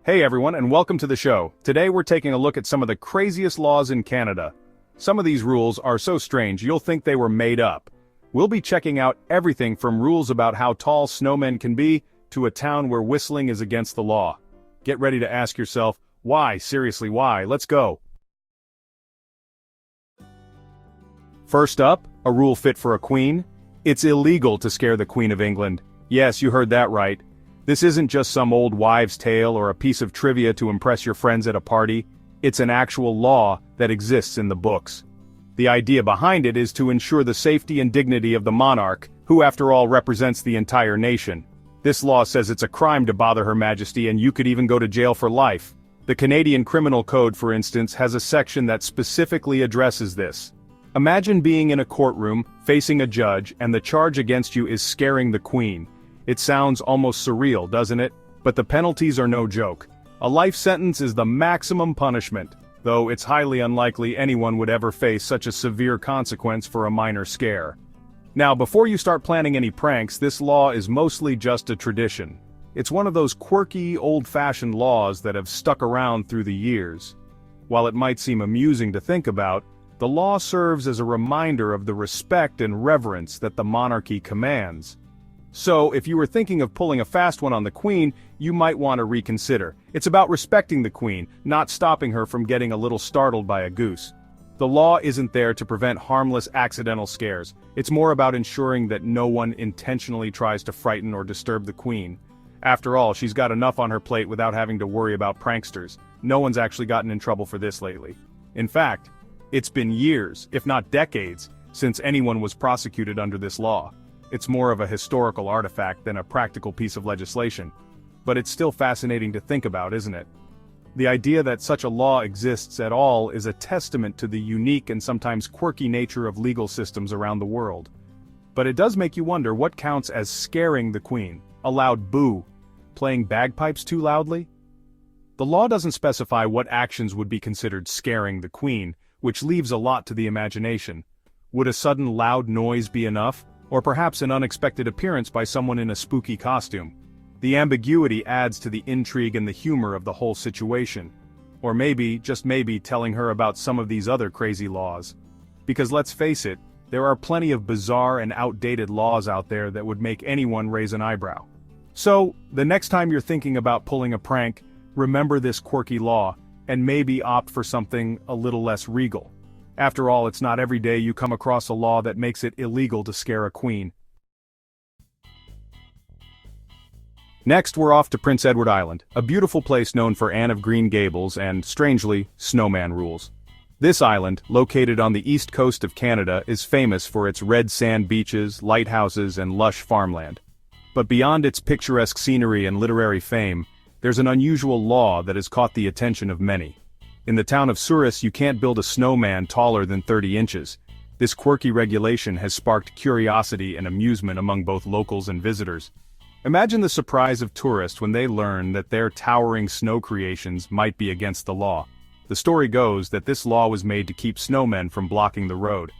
Hey everyone, and welcome to the show. Today we're taking a look at some of the craziest laws in Canada. Some of these rules are so strange you'll think they were made up. We'll be checking out everything from rules about how tall snowmen can be, to a town where whistling is against the law. Get ready to ask yourself, why? Seriously, why? Let's go. First up, a rule fit for a queen. It's illegal to scare the Queen of England. Yes, you heard that right. This isn't just some old wives' tale or a piece of trivia to impress your friends at a party. It's an actual law that exists in the books. The idea behind it is to ensure the safety and dignity of the monarch, who after all represents the entire nation. This law says it's a crime to bother Her Majesty and you could even go to jail for life. The Canadian Criminal Code, for instance, has a section that specifically addresses this. Imagine being in a courtroom, facing a judge, and the charge against you is scaring the Queen. It sounds almost surreal, doesn't it? But the penalties are no joke. A life sentence is the maximum punishment, though it's highly unlikely anyone would ever face such a severe consequence for a minor scare. Now, before you start planning any pranks, this law is mostly just a tradition. It's one of those quirky, old-fashioned laws that have stuck around through the years. While it might seem amusing to think about, the law serves as a reminder of the respect and reverence that the monarchy commands. So, if you were thinking of pulling a fast one on the Queen, you might want to reconsider. It's about respecting the Queen, not stopping her from getting a little startled by a goose. The law isn't there to prevent harmless accidental scares. It's more about ensuring that no one intentionally tries to frighten or disturb the Queen. After all, she's got enough on her plate without having to worry about pranksters. No one's actually gotten in trouble for this lately. In fact, it's been years, if not decades, since anyone was prosecuted under this law. It's more of a historical artifact than a practical piece of legislation. But it's still fascinating to think about, isn't it? The idea that such a law exists at all is a testament to the unique and sometimes quirky nature of legal systems around the world. But it does make you wonder what counts as scaring the Queen. A loud boo. Playing bagpipes too loudly? The law doesn't specify what actions would be considered scaring the Queen, which leaves a lot to the imagination. Would a sudden loud noise be enough? Or perhaps an unexpected appearance by someone in a spooky costume? The ambiguity adds to the intrigue and the humor of the whole situation. Or maybe, just maybe, telling her about some of these other crazy laws. Because let's face it, there are plenty of bizarre and outdated laws out there that would make anyone raise an eyebrow. So, the next time you're thinking about pulling a prank, remember this quirky law, and maybe opt for something a little less regal. After all, it's not every day you come across a law that makes it illegal to scare a queen. Next, we're off to Prince Edward Island, a beautiful place known for Anne of Green Gables and, strangely, snowman rules. This island, located on the east coast of Canada, is famous for its red sand beaches, lighthouses, and lush farmland. But beyond its picturesque scenery and literary fame, there's an unusual law that has caught the attention of many. In the town of Souris, you can't build a snowman taller than 30 inches. This quirky regulation has sparked curiosity and amusement among both locals and visitors. Imagine the surprise of tourists when they learn that their towering snow creations might be against the law. The story goes that this law was made to keep snowmen from blocking the road.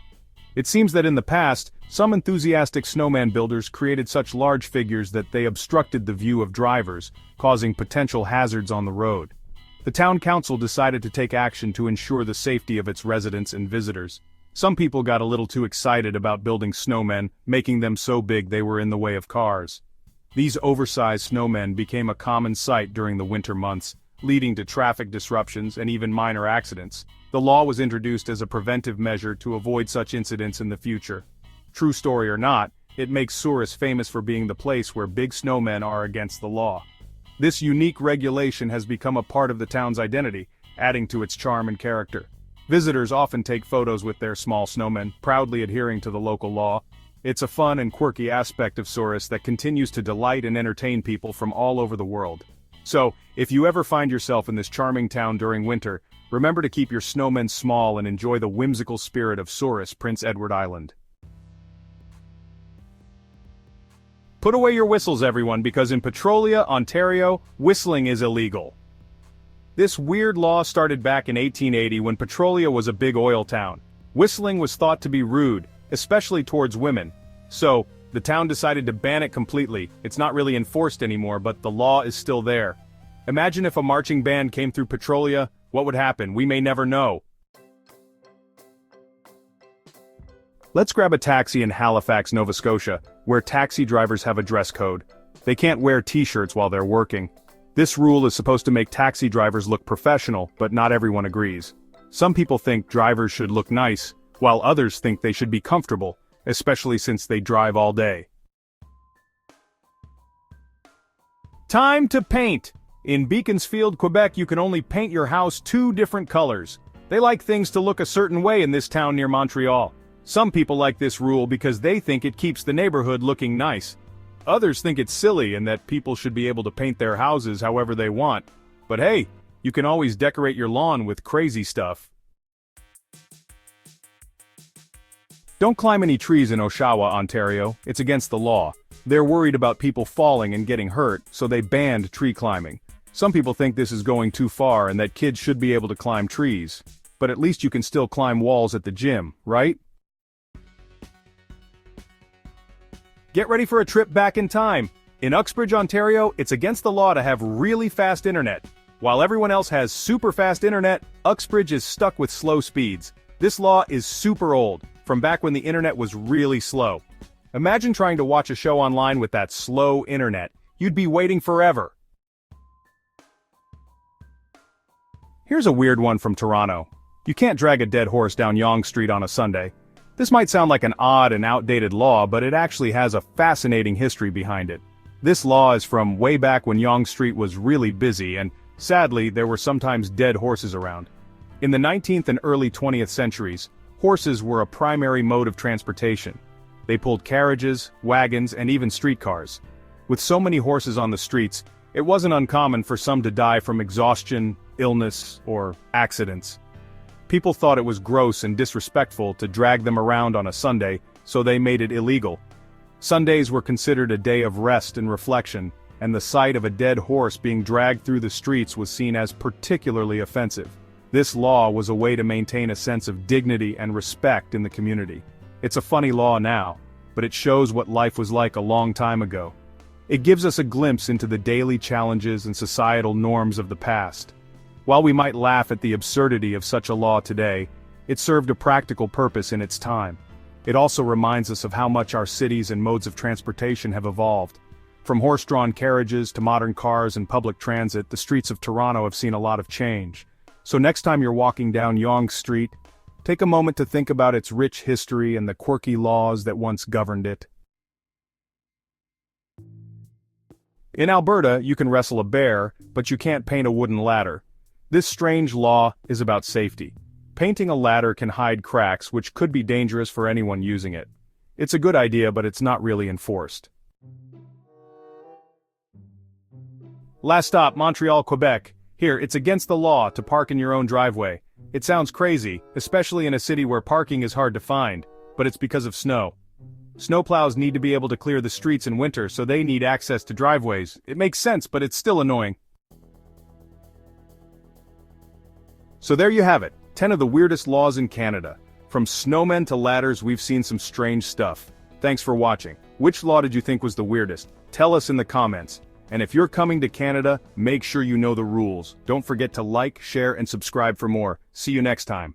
It seems that in the past, some enthusiastic snowman builders created such large figures that they obstructed the view of drivers, causing potential hazards on the road. The town council decided to take action to ensure the safety of its residents and visitors. Some people got a little too excited about building snowmen, making them so big they were in the way of cars. These oversized snowmen became a common sight during the winter months, leading to traffic disruptions and even minor accidents. The law was introduced as a preventive measure to avoid such incidents in the future. True story or not, it makes Souris famous for being the place where big snowmen are against the law. This unique regulation has become a part of the town's identity, adding to its charm and character. Visitors often take photos with their small snowmen, proudly adhering to the local law. It's a fun and quirky aspect of Souris that continues to delight and entertain people from all over the world. So, if you ever find yourself in this charming town during winter, remember to keep your snowmen small and enjoy the whimsical spirit of Souris, Prince Edward Island. Put away your whistles, everyone, because in Petrolia, Ontario, whistling is illegal. This weird law started back in 1880 when Petrolia was a big oil town. Whistling was thought to be rude, especially towards women. So, the town decided to ban it completely. It's not really enforced anymore, but the law is still there. Imagine if a marching band came through Petrolia, what would happen? We may never know. Let's grab a taxi in Halifax, Nova Scotia, where taxi drivers have a dress code. They can't wear t-shirts while they're working. This rule is supposed to make taxi drivers look professional, but not everyone agrees. Some people think drivers should look nice, while others think they should be comfortable, especially since they drive all day. Time to paint! In Beaconsfield, Quebec, you can only paint your house 2 different colors. They like things to look a certain way in this town near Montreal. Some people like this rule because they think it keeps the neighborhood looking nice. Others think it's silly and that people should be able to paint their houses however they want. But hey, you can always decorate your lawn with crazy stuff. Don't climb any trees in Oshawa, Ontario. It's against the law. They're worried about people falling and getting hurt, so they banned tree climbing. Some people think this is going too far and that kids should be able to climb trees. But at least you can still climb walls at the gym, right? Get ready for a trip back in time. In Uxbridge, Ontario, it's against the law to have really fast internet. While everyone else has super fast internet, Uxbridge is stuck with slow speeds. This law is super old, from back when the internet was really slow. Imagine trying to watch a show online with that slow internet. You'd be waiting forever. Here's a weird one from Toronto. You can't drag a dead horse down Yonge Street on a Sunday. This might sound like an odd and outdated law, but it actually has a fascinating history behind it. This law is from way back when Yonge Street was really busy and, sadly, there were sometimes dead horses around. In the 19th and early 20th centuries, horses were a primary mode of transportation. They pulled carriages, wagons, and even streetcars. With so many horses on the streets, it wasn't uncommon for some to die from exhaustion, illness, or accidents. People thought it was gross and disrespectful to drag them around on a Sunday, so they made it illegal. Sundays were considered a day of rest and reflection, and the sight of a dead horse being dragged through the streets was seen as particularly offensive. This law was a way to maintain a sense of dignity and respect in the community. It's a funny law now, but it shows what life was like a long time ago. It gives us a glimpse into the daily challenges and societal norms of the past. While we might laugh at the absurdity of such a law today, it served a practical purpose in its time. It also reminds us of how much our cities and modes of transportation have evolved. From horse-drawn carriages to modern cars and public transit, the streets of Toronto have seen a lot of change. So next time you're walking down Yonge Street, take a moment to think about its rich history and the quirky laws that once governed it. In Alberta, you can wrestle a bear, but you can't paint a wooden ladder. This strange law is about safety. Painting a ladder can hide cracks which could be dangerous for anyone using it. It's a good idea, but it's not really enforced. Last stop, Montreal, Quebec. Here, it's against the law to park in your own driveway. It sounds crazy, especially in a city where parking is hard to find, but it's because of snow. Snowplows need to be able to clear the streets in winter, so they need access to driveways. It makes sense, but it's still annoying. So there you have it, 10 of the weirdest laws in Canada. From snowmen to ladders, we've seen some strange stuff. Thanks for watching. Which law did you think was the weirdest? Tell us in the comments. And if you're coming to Canada, make sure you know the rules. Don't forget to like, share, and subscribe for more. See you next time.